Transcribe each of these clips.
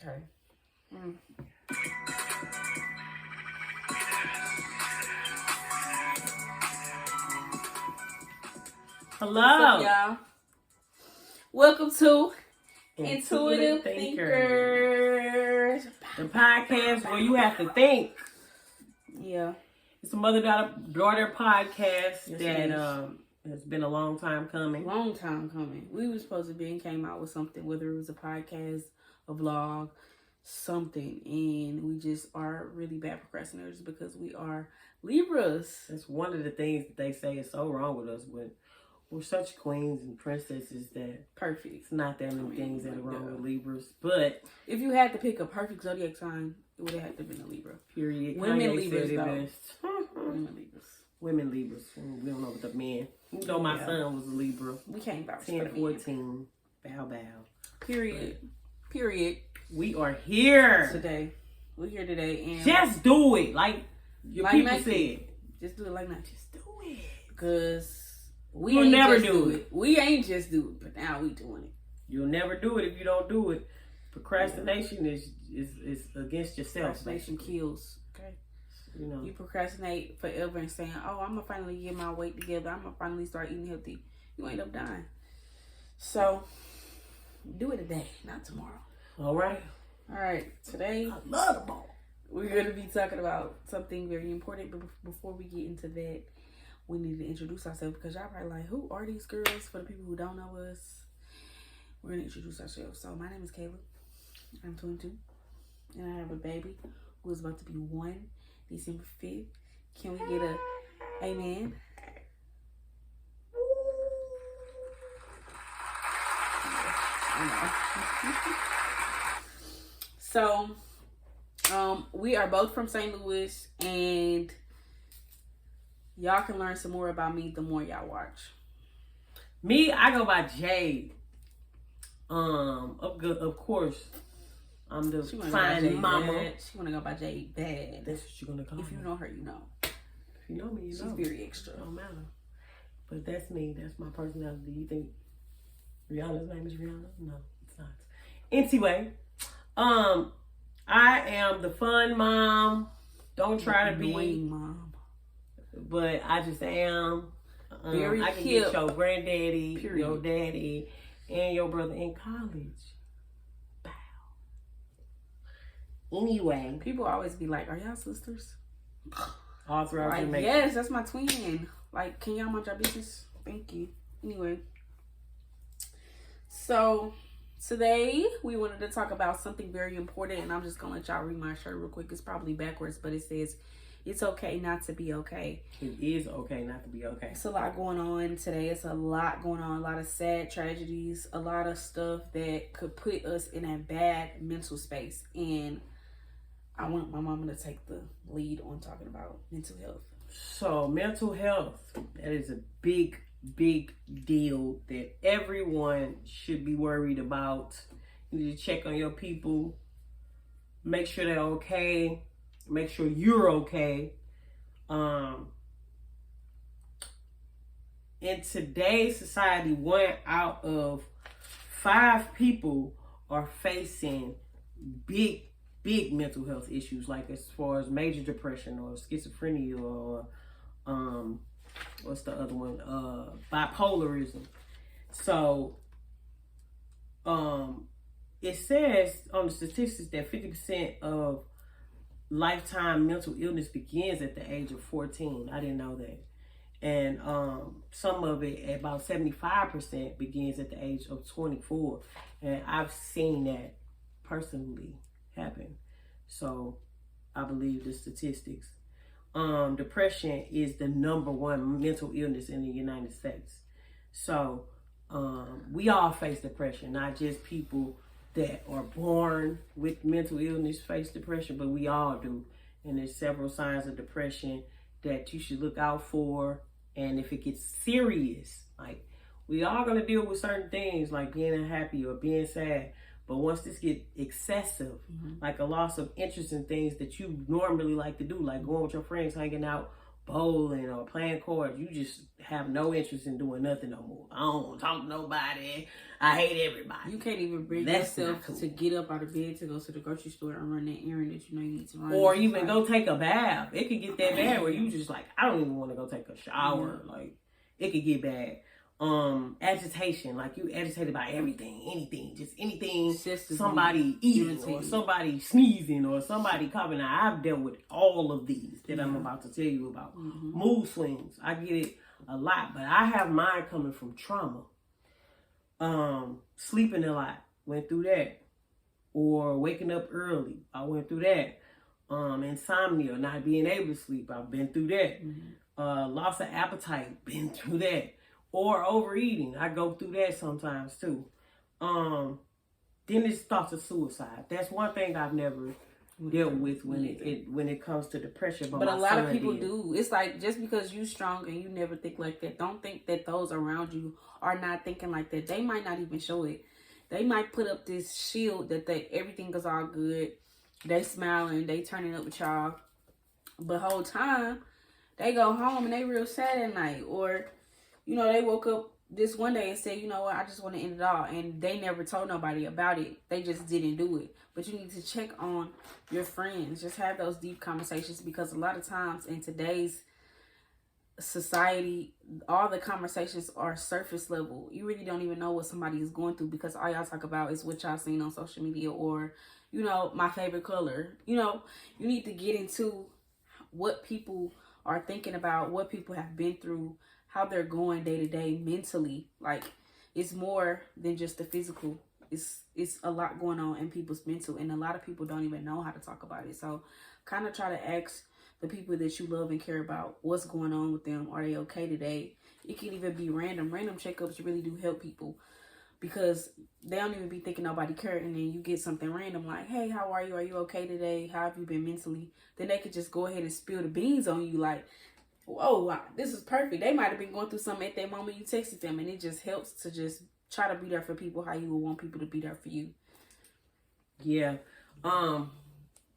Okay. Hello. What's up, y'all? Welcome to Intuitive Thinkers. The podcast where you have to think. Yeah. It's a mother-daughter podcast that has been a long time coming. Long time coming. We were supposed to be and came out with something, whether it was a podcast, a vlog, something. And we just are really bad procrastinators because we are Libras. That's one of the things that they say is so wrong with us. We're such queens and princesses that perfect. It's not that many things that are wrong with Libras. But if you had to pick a perfect zodiac sign, it would have had to be a Libra. Period. Women Libras, though. Women Libras. Women Libras. We don't know what the men. You know my son was a Libra. We can't vouch 10, 14. Bow. Period. We are here today. We're here today, and just do it like your people said. Just do it like that. Just do it because we will never do it. We ain't just do it, but now we doing it. You'll never do it if you don't do it. Procrastination is against yourself. Procrastination kills. Okay. You procrastinate forever and saying, "Oh, I'm gonna finally get my weight together. I'm gonna finally start eating healthy." You end up dying. So do it today, not tomorrow. All right. Today, I love the ball. We're gonna be talking about something very important. But before we get into that, we need to introduce ourselves because y'all probably like, who are these girls? For the people who don't know us, we're gonna introduce ourselves. So my name is Kayla. I'm 22, and I have a baby who is about to be 1 December 5th. Can we get a amen? So, we are both from St. Louis, and y'all can learn some more about me the more y'all watch. Me, I go by Jade. Of course, I'm the fine mama. Bad. She wanna go by Jade bad. That's what you're gonna call me. If you know her, you know. If you know me, you know. She's very extra. It don't matter. But that's me. That's my personality. Do you think Rihanna's name is Rihanna? No, it's not. Anyway, I am the fun mom. Don't try to be mom. But I just am. Very I can cute. get your granddaddy, your daddy, and your brother in college. Bow. Anyway. People always be like, are y'all sisters? All throughout Jamaica. Yes, that's my twin. Like, can y'all mind your business? Thank you. Anyway. So, today we wanted to talk about something very important, and I'm just going to let y'all read my shirt real quick. It's probably backwards, but it says, it's okay not to be okay. It is okay not to be okay. It's a lot going on today. It's a lot going on. A lot of sad tragedies. A lot of stuff that could put us in a bad mental space. And I want my mama to take the lead on talking about mental health. So, mental health, that is a big deal that everyone should be worried about. You need to check on your people. Make sure they're okay. Make sure you're okay. In today's society, 1 out of 5 people are facing big mental health issues, like as far as major depression or schizophrenia or what's the other one? Bipolarism. So it says on the statistics that 50% of lifetime mental illness begins at the age of 14. I didn't know that. And some of it, about 75%, begins at the age of 24. And I've seen that personally happen. So I believe the statistics. Depression is the #1 mental illness in the United States. So we all face depression, not just people that are born with mental illness face depression, but we all do. And there's several signs of depression that you should look out for. And if it gets serious, like we all gonna deal with certain things like being unhappy or being sad. But once this get excessive, like a loss of interest in things that you normally like to do, like going with your friends, hanging out, bowling or playing cards, you just have no interest in doing nothing no more. I don't want to talk to nobody. I hate everybody. You can't even bring yourself to get up out of bed to go to the grocery store and run that errand that you know you need to run. Or even go take a bath. It could get that bad where you just like, I don't even want to go take a shower. Like, it could get bad. Agitation, like you agitated by everything, anything, just anything, somebody eating or somebody sneezing or somebody coughing. Now, I've dealt with all of these that I'm about to tell you about. Mood swings, I get it a lot, but I have mine coming from trauma. Sleeping a lot, went through that. Or waking up early, I went through that. Insomnia, not being able to sleep, I've been through that. Loss of appetite, been through that. Or overeating, I go through that sometimes too. Then it's thoughts of suicide. That's one thing I've never dealt with when it comes to depression. But a lot of people do. It's like, just because you strong and you never think like that, don't think that those around you are not thinking like that. They might not even show it. They might put up this shield that everything is all good. They smiling, they turning up with y'all. But whole time, they go home and they real sad at night. Or, you know, they woke up this one day and said, you know what, I just want to end it all. And they never told nobody about it. They just didn't do it. But you need to check on your friends. Just have those deep conversations, because a lot of times in today's society, all the conversations are surface level. You really don't even know what somebody is going through, because all y'all talk about is what y'all seen on social media, or, you know, my favorite color. You know, you need to get into what people are thinking about, what people have been through, how they're going day to day mentally. Like, it's more than just the physical. It's a lot going on in people's mental, and a lot of people don't even know how to talk about it. So kind of try to ask the people that you love and care about what's going on with them. Are they okay today? It can even be random checkups really do help people, because they don't even be thinking nobody cared, and then you get something random like, hey, how are you okay today? How have you been mentally? Then they could just go ahead and spill the beans on you, like, whoa, wow, this is perfect. They might have been going through something at that moment you texted them, and it just helps to just try to be there for people how you would want people to be there for you. Yeah.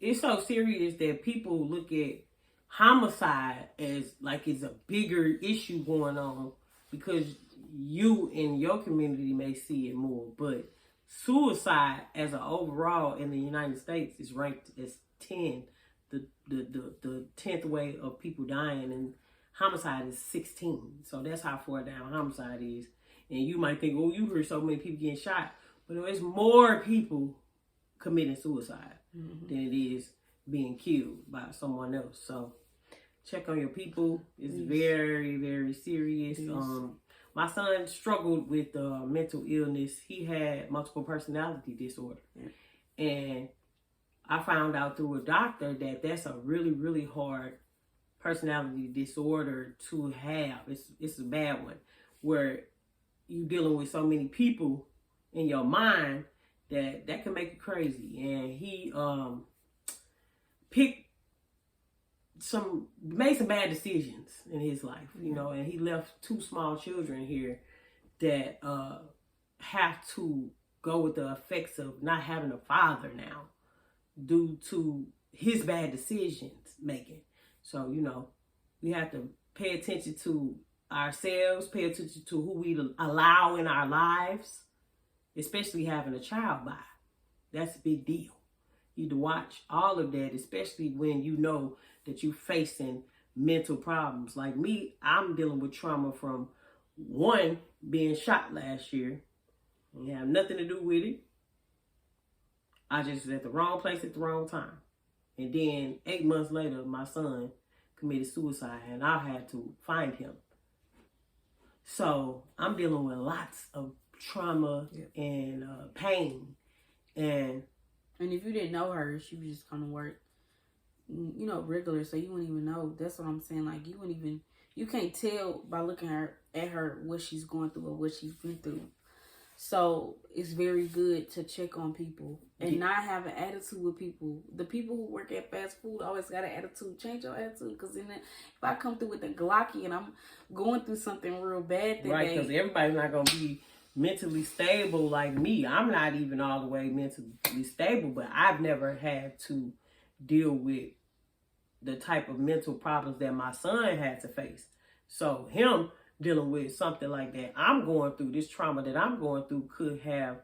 It's so serious that people look at homicide as like it's a bigger issue going on, because you in your community may see it more, but suicide as an overall in the United States is ranked as 10, the 10th way of people dying, and homicide is 16. So that's how far down homicide is. And you might think, oh, you heard so many people getting shot, but there's more people committing suicide than it is being killed by someone else. So check on your people. It's very, very serious. My son struggled with mental illness. He had multiple personality disorder. And I found out through a doctor that that's a really, really hard personality disorder to have. It's a bad one, where you dealing with so many people in your mind that can make you crazy. And he made some bad decisions in his life, you know, and he left 2 small children here that have to go with the effects of not having a father now due to his bad decisions making. So, you know, we have to pay attention to ourselves, pay attention to who we allow in our lives, especially having a child by. That's a big deal. You need to watch all of that, especially when you know that you're facing mental problems. Like me, I'm dealing with trauma from one, being shot last year. It have nothing to do with it. I just was at the wrong place at the wrong time. And then 8 months later, my son committed suicide, and I had to find him. So I'm dealing with lots of trauma and pain. And if you didn't know her, she was just gonna work, you know, regular, so you wouldn't even know. That's what I'm saying. Like, you can't tell by looking at her what she's going through or what she's been through. So it's very good to check on people and not have an attitude with people. The people who work at fast food always got an attitude. Change your attitude, because then if I come through with a Glocky and I'm going through something real bad that right, because everybody's not gonna be mentally stable like me. I'm not even all the way mentally stable, but I've never had to deal with the type of mental problems that my son had to face. So him dealing with something like that I'm going through, this trauma that I'm going through, could have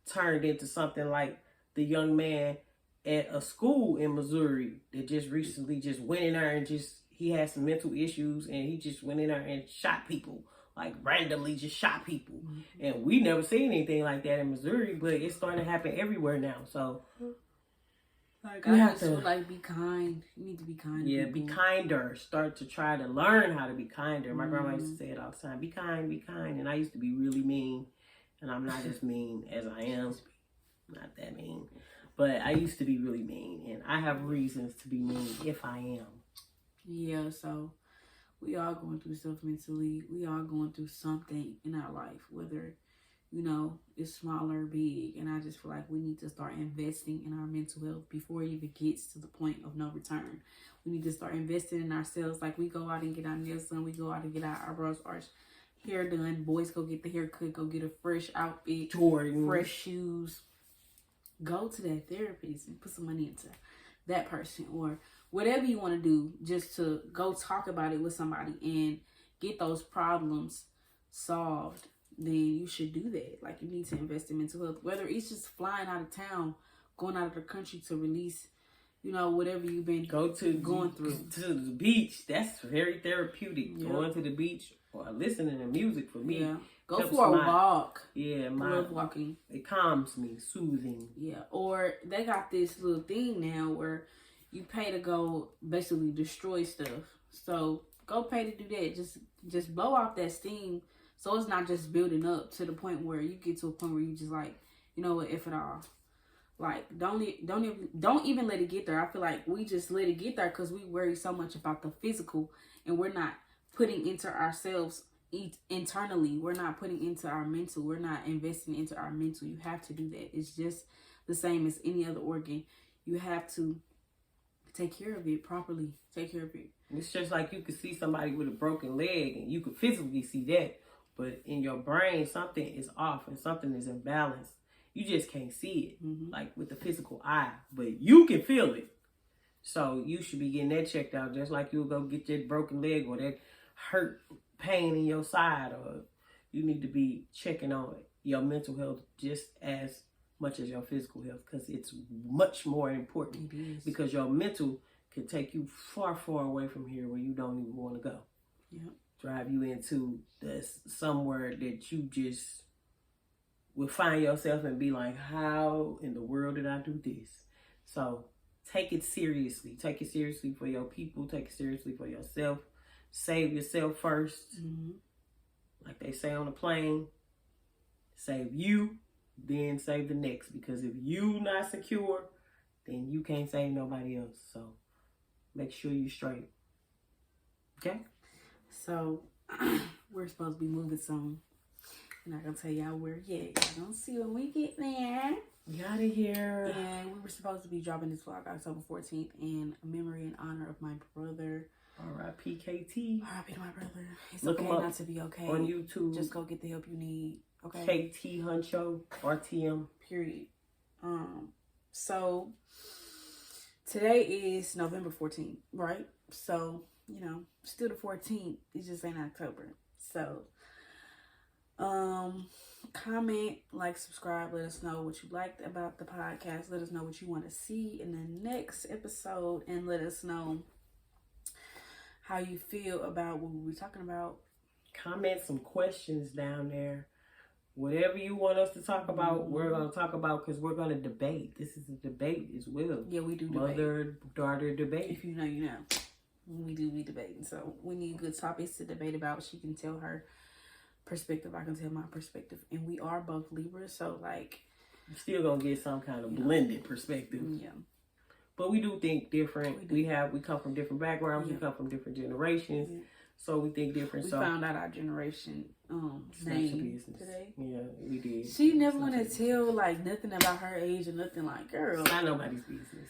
turned into something like the young man at a school in Missouri that just recently just went in there and he had some mental issues and he just went in there and shot people, like randomly just shot people. Mm-hmm. And we never seen anything like that in Missouri, but it's starting to happen everywhere now. So like, I have to like be kind. You need to be kind. Yeah, be kinder. Start to try to learn how to be kinder. My grandma used to say it all the time. Be kind, be kind. And I used to be really mean. And I'm not as mean as I am. Not that mean. But I used to be really mean. And I have reasons to be mean if I am. Yeah, so we all going through stuff mentally. We all going through something in our life, whether, you know, it's small or big. And I just feel like we need to start investing in our mental health before it even gets to the point of no return. We need to start investing in ourselves. Like, we go out and get our nails done. We go out and get our eyebrows arched, hair done. Boys go get the haircut, go get a fresh outfit, Jordan, fresh shoes. Go to that therapist and put some money into that person, or whatever you want to do, just to go talk about it with somebody and get those problems solved. Then you should do that. Like, you need to invest in mental health, whether it's just flying out of town, going out of the country to release, you know, whatever you've been going through. To the beach. That's very therapeutic. Yep. Going to the beach or listening to music for me. Yeah. Go for a walk. Yeah, I love walking. It calms me, soothing. Yeah. Or they got this little thing now where you pay to go basically destroy stuff. So go pay to do that. Just blow off that steam, so it's not just building up to the point where you get to a point where you just like, you know what, F it all. Like, don't even let it get there. I feel like we just let it get there because we worry so much about the physical, and we're not putting into ourselves internally. We're not putting into our mental. We're not investing into our mental. You have to do that. It's just the same as any other organ. You have to take care of it properly. Take care of it. It's just like you could see somebody with a broken leg and you could physically see that, but in your brain something is off and something is imbalanced. You just can't see it, like with the physical eye, but you can feel it. So you should be getting that checked out, just like you'll go get that broken leg or that hurt pain in your side, or you need to be checking on your mental health just as much as your physical health, because it's much more important. Because your mental can take you far, far away from here where you don't even want to go. Yep. Drive you into somewhere that you just will find yourself and be like, how in the world did I do this? So take it seriously. Take it seriously for your people. Take it seriously for yourself. Save yourself first. Like they say on the plane, save you, then save the next. Because if you not secure, then you can't save nobody else. So make sure you straight. Okay? So we're supposed to be moving soon. I'm not gonna tell y'all where yet. Y'all gonna see when we get there. We out of here. And we were supposed to be dropping this vlog October 14th in memory and honor of my brother. R.I.P. KTEE. R.I.P. to my brother. It's Look okay him up not to be okay. on YouTube. Just go get the help you need. Okay. KTEE Huncho RTM. Period. So today is November 14th, right? So, you know, still the 14th. It just ain't October. So comment, like, subscribe, let us know what you liked about the podcast. Let us know what you want to see in the next episode, and let us know how you feel about what we're talking about. Comment some questions down there. Whatever you want us to talk about, we're going to talk about, because we're going to debate. This is a debate as well. Yeah, we do debate. Mother-daughter debate. If you know, you know. We do be debating. So we need good topics to debate about. She can tell her perspective, I can tell my perspective, and we are both Libras, so like you're still gonna get some kind of blended perspective. Yeah, but we do think different. We come from different backgrounds. We come from different generations, so we think different. We found out our generation name today. Yeah, we did. She never want to tell like nothing about her age or nothing. Like, girl, it's not nobody's business.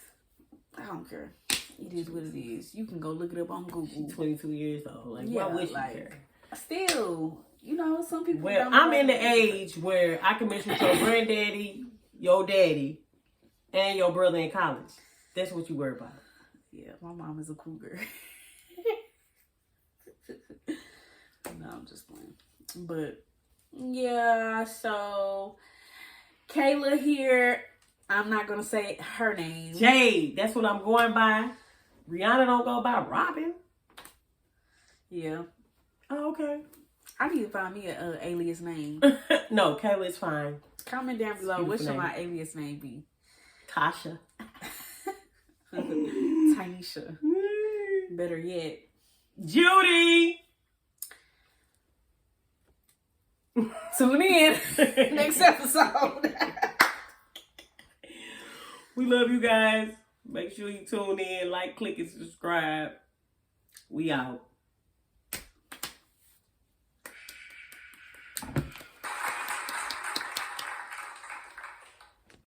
I don't care. It is what it is. You can go look it up on Google. She's 22 years old. Like, why would she care? Still, you know, some people. Well, I'm in the age where I can mess with your granddaddy, your daddy, and your brother in college. That's what you worry about. Yeah, my mom is a cougar. No, I'm just playing. But yeah, so Kayla here. I'm not gonna say her name. Jade, that's what I'm going by. Rihanna don't go by Robin. Yeah. Oh, okay. I need to find me a alias name. No, Kayla is fine. Comment down below. What Beautiful should name. my alias name be? Tasha. Tanisha. Better yet, Judy. tune in next episode. We love you guys. Make sure you tune in, like, click, and subscribe. We out.